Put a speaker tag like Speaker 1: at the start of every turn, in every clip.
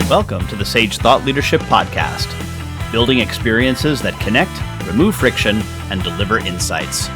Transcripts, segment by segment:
Speaker 1: Welcome to the Sage Thought Leadership Podcast, building experiences that connect, remove friction, and deliver insights.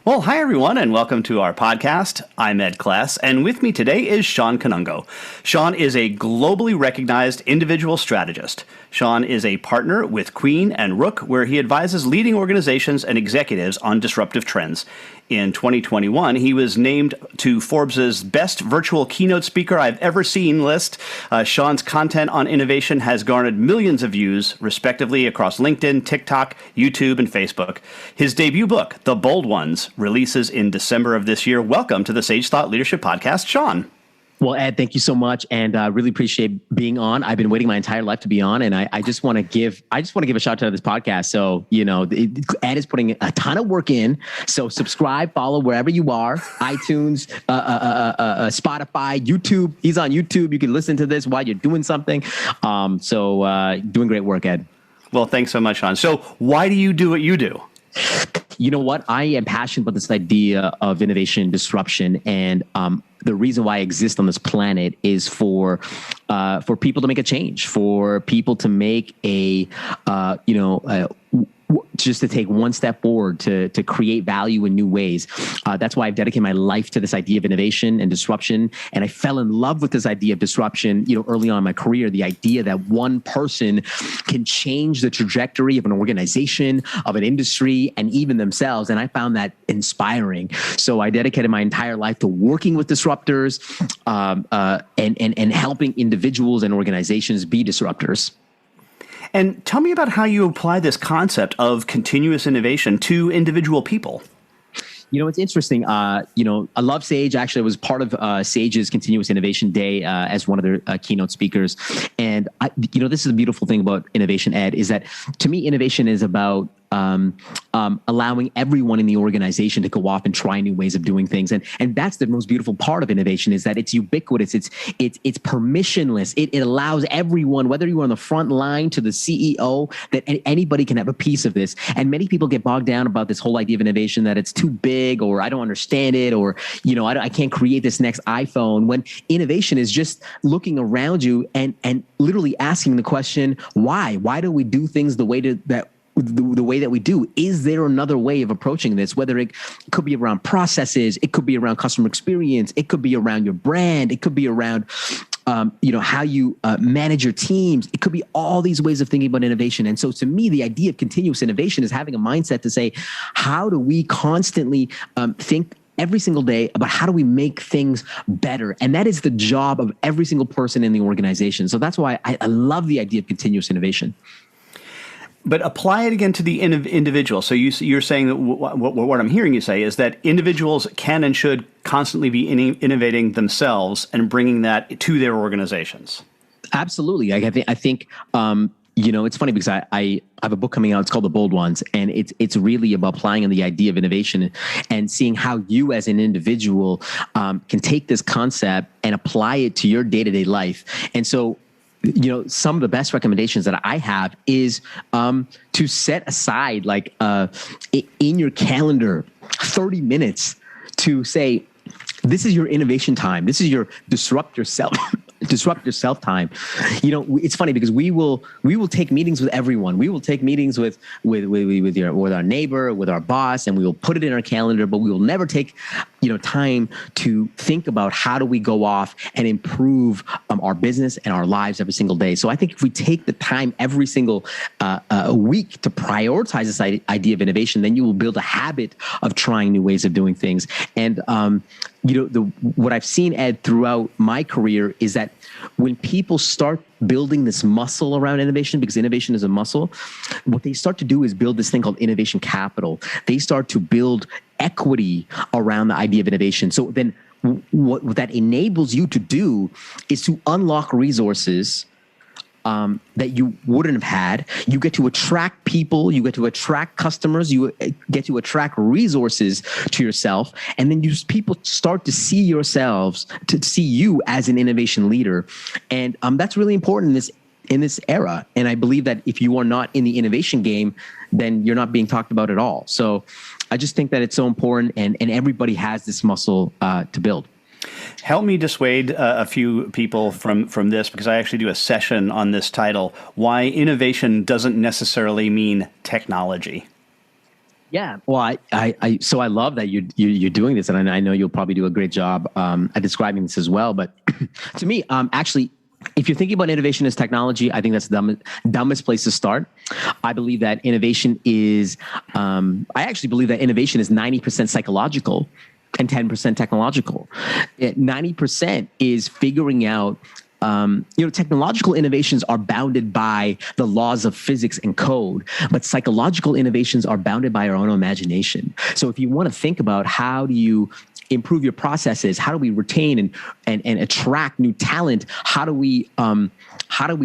Speaker 1: Well, hi everyone, and welcome to our podcast. I'm Ed Kless, and with me today is Shawn Kanungo. Shawn is a globally recognized individual strategist. Shawn is a partner with Queen and Rook, where he advises leading organizations and executives on disruptive trends. In 2021, he was named to Forbes' Best Virtual Keynote Speaker I've Ever Seen list. Shawn's content on innovation has garnered millions of views, respectively, across LinkedIn, TikTok, YouTube, and Facebook. His debut book, The Bold Ones, releases in December of this year. Welcome to the Sage Thought Leadership Podcast, Shawn.
Speaker 2: Well, Ed, thank you so much, and really appreciate being on. I've been waiting my entire life to be on, and I just want to give a shout out to this podcast. So, Ed is putting a ton of work in. So, subscribe, follow wherever you are: iTunes, Spotify, YouTube. He's on YouTube. You can listen to this while you're doing something. Doing great work, Ed.
Speaker 1: Well, thanks so much, Shawn. So, why do you do what you do?
Speaker 2: You know what? I am passionate about this idea of innovation, disruption, and the reason why I exist on this planet is for people to make a change, for people to make just to take one step forward to create value in new ways. That's why I've dedicated my life to this idea of innovation and disruption. And I fell in love with this idea of disruption, early on in my career, the idea that one person can change the trajectory of an organization, of an industry, and even themselves. And I found that inspiring. So I dedicated my entire life to working with disruptors and helping individuals and organizations be disruptors.
Speaker 1: And tell me about how you apply this concept of continuous innovation to individual people.
Speaker 2: It's interesting. I love Sage. Actually, I was part of Sage's Continuous Innovation Day as one of their keynote speakers. And, this is the beautiful thing about innovation, Ed, is that to me, innovation is about allowing everyone in the organization to go off and try new ways of doing things. And that's the most beautiful part of innovation, is that it's ubiquitous. It's permissionless. It allows everyone, whether you are on the front line to the CEO, that anybody can have a piece of this. And many people get bogged down about this whole idea of innovation, that it's too big, or I don't understand it, or, I can't create this next iPhone, when innovation is just looking around you and literally asking the question, why? Why do we do things the way that we do? Is there another way of approaching this? Whether it could be around processes, it could be around customer experience, it could be around your brand, it could be around how you manage your teams. It could be all these ways of thinking about innovation. And so to me, the idea of continuous innovation is having a mindset to say, how do we constantly think every single day about how do we make things better? And that is the job of every single person in the organization. So that's why I love the idea of continuous innovation.
Speaker 1: But apply it again to the individual. So you're saying that what I'm hearing you say is that individuals can and should constantly be innovating themselves and bringing that to their organizations.
Speaker 2: Absolutely. I think it's funny because I have a book coming out. It's called The Bold Ones, and it's really about applying the idea of innovation and seeing how you as an individual can take this concept and apply it to your day-to-day life. And so, some of the best recommendations that I have is to set aside, in your calendar, 30 minutes to say, this is your innovation time. This is your disrupt yourself time. It's funny because we will take meetings with everyone. We will take meetings with our neighbor, with our boss, and we will put it in our calendar, but we will never take time to think about how do we go off and improve our business and our lives every single day. So I think if we take the time every single week to prioritize this idea of innovation, then you will build a habit of trying new ways of doing things. And what I've seen, Ed, throughout my career is that when people start building this muscle around innovation, because innovation is a muscle, what they start to do is build this thing called innovation capital. They start to build equity around the idea of innovation. So then what that enables you to do is to unlock resources that you wouldn't have had. You get to attract people, you get to attract customers, you get to attract resources to yourself, and then people start to see you as an innovation leader. And that's really important in this era. And I believe that if you are not in the innovation game, then you're not being talked about at all. So I just think that it's so important, and everybody has this muscle to build.
Speaker 1: Help me dissuade a few people from this, because I actually do a session on this title, why innovation doesn't necessarily mean technology.
Speaker 2: Yeah, well, so I love that you're doing this, and I know you'll probably do a great job at describing this as well. But to me, actually, if you're thinking about innovation as technology, I think that's the dumbest place to start. I believe that innovation is, I actually believe that innovation is 90% psychological and 10% technological. 90% is figuring out, technological innovations are bounded by the laws of physics and code, but psychological innovations are bounded by our own imagination. So if you want to think about how do you improve your processes, how do we retain and attract new talent, how do we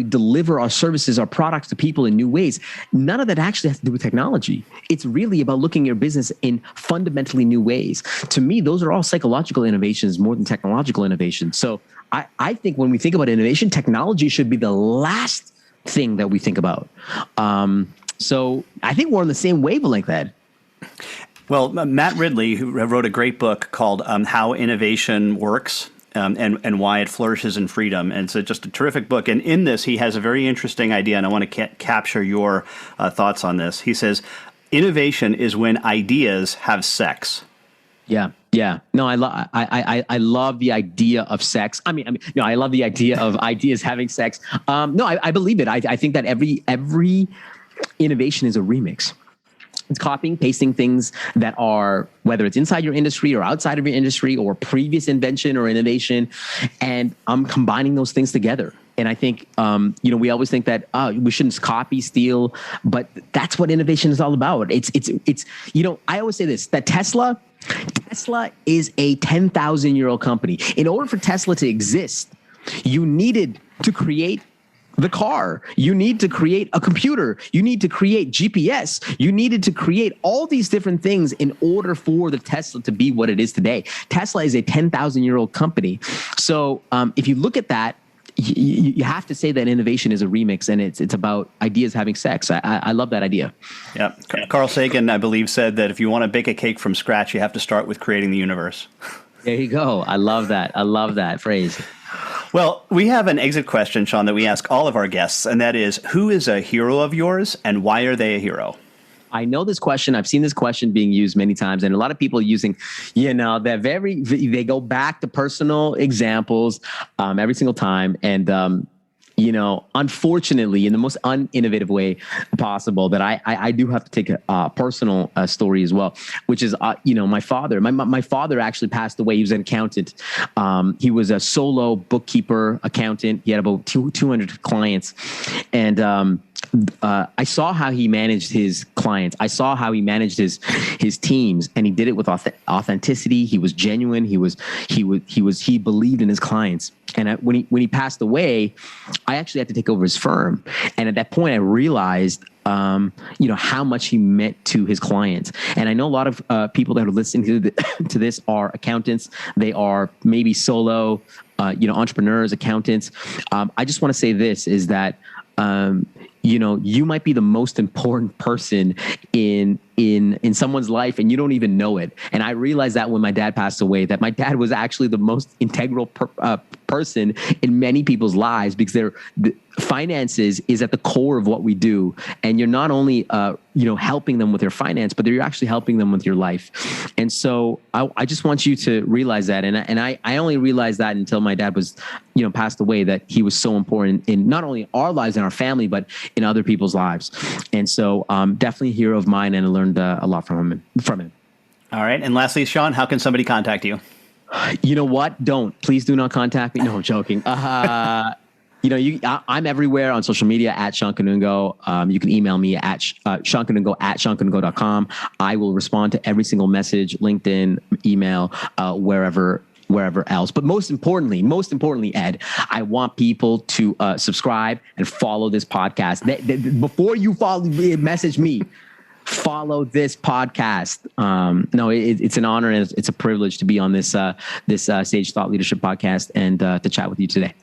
Speaker 2: deliver our services, our products to people in new ways, none of that actually has to do with technology. It's really about looking at your business in fundamentally new ways. To me, those are all psychological innovations more than technological innovations. So I think when we think about innovation, technology should be the last thing that we think about. So I think we're on the same wavelength, Ed.
Speaker 1: Well, Matt Ridley, who wrote a great book called How Innovation Works, and Why It Flourishes in Freedom. And it's just a terrific book. And in this, he has a very interesting idea, and I want to capture your thoughts on this. He says, innovation is when ideas have sex.
Speaker 2: Yeah. No, I love the idea of sex. I love the idea of ideas having sex. No, I believe it. I think that every innovation is a remix. It's copying, pasting things that are, whether it's inside your industry or outside of your industry or previous invention or innovation, and I'm combining those things together. And I think, we always think that we shouldn't copy, steal, but that's what innovation is all about. It's I always say this, that Tesla is a 10,000-year-old company. In order for Tesla to exist, you needed to create the car. You need to create a computer. You need to create GPS. You needed to create all these different things in order for the Tesla to be what it is today. Tesla is a 10,000-year-old company. So if you look at that, you have to say that innovation is a remix, and it's about ideas having sex. I love that idea.
Speaker 1: Yeah. Carl Sagan, I believe, said that if you want to bake a cake from scratch, you have to start with creating the universe.
Speaker 2: There you go. I love that. I love that phrase.
Speaker 1: Well, we have an exit question, Shawn, that we ask all of our guests, and that is, who is a hero of yours, and why are they a hero?
Speaker 2: I know this question. I've seen this question being used many times, and a lot of people using, they go back to personal examples every single time. And, unfortunately, in the most uninnovative way possible, that I do have to take a personal story as well, which is, my father. My father actually passed away. He was an accountant. He was a solo bookkeeper, accountant. He had about 200 clients. And I saw how he managed his clients. I saw how he managed his teams, and he did it with authenticity. He was genuine. He believed in his clients. And when he passed away, I actually had to take over his firm. And at that point, I realized, how much he meant to his clients. And I know a lot of people that are listening to this are accountants. They are maybe solo, entrepreneurs, accountants. I just want to say this is that, you might be the most important person in someone's life, and you don't even know it. And I realized that when my dad passed away, that my dad was actually the most integral person in many people's lives, because the finances is at the core of what we do. And you're not only, helping them with their finance, but you're actually helping them with your life. And so I just want you to realize that. And I only realized that until my dad was, passed away, that he was so important in not only our lives and our family, but in other people's lives. And so definitely a hero of mine, and I learned a lot from him.
Speaker 1: All right. And lastly, Shawn, how can somebody contact you?
Speaker 2: You know what? Please do not contact me. No, I'm joking. I'm everywhere on social media at Shawn Kanungo. You can email me at Shawn Kanungo at ShawnKanungo.com. I will respond to every single message, LinkedIn, email, wherever else. But most importantly, Ed, I want people to subscribe and follow this podcast. Before you message me, follow this podcast. It's an honor and it's a privilege to be on this Sage Thought Leadership podcast and to chat with you today.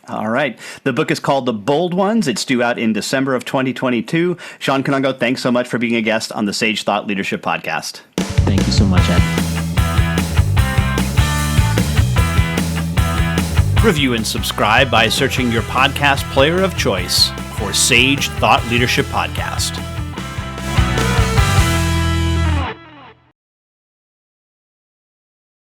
Speaker 1: All right. The book is called The Bold Ones. It's due out in December of 2022. Shawn Kanungo, thanks so much for being a guest on the Sage Thought Leadership podcast.
Speaker 2: Thank you so much, Ed.
Speaker 3: review, and subscribe by searching your podcast player of choice for Sage Thought Leadership Podcast.